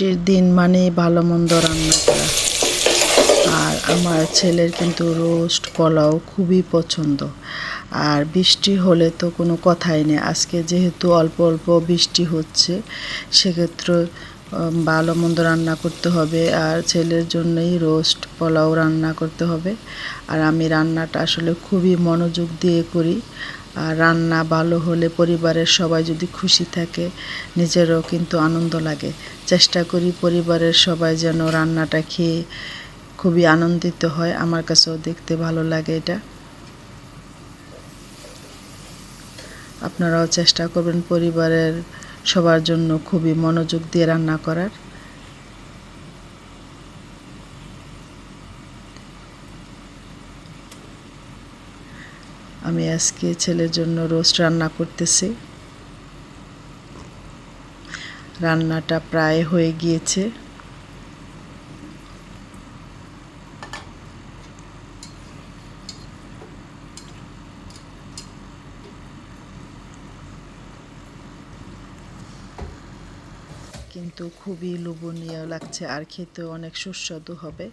বৃষ্টির দিন মানে ভালো মন্দ রান্না করা। আর আমার ছেলের কিন্তু রোস্ট পোলাও খুবই পছন্দ। আর বৃষ্টি হলে তো কোনো কথাই নেই। আজকে যেহেতু অল্প অল্প বৃষ্টি হচ্ছে, সেক্ষেত্রে ভালো মন্দ রান্না করতে হবে। আর ছেলের জন্যই রোস্ট পোলাও রান্না করতে হবে। আর আমি রান্নাটা আসলে খুবই মনোযোগ দিয়ে করি। আর রান্না ভালো হলে পরিবারের সবাই যদি খুশি থাকে, নিজেরও কিন্তু আনন্দ লাগে। চেষ্টা করি পরিবারের সবাই যেন রান্নাটা খেয়ে খুবই আনন্দিত হয়। আমার কাছেও দেখতে ভালো লাগে এটা। আপনারাও চেষ্টা করবেন পরিবারের সবার জন্য খুবই মনোযোগ দিয়ে রান্না করার। আমি আজকে ছেলের জন্য রোস্ট রান্না করতেছি। রান্নাটা প্রায় হয়ে গিয়েছে। কিন্তু খুবই লোভনীয় লাগছে আর খেতেও অনেক সুস্বাদু হবে।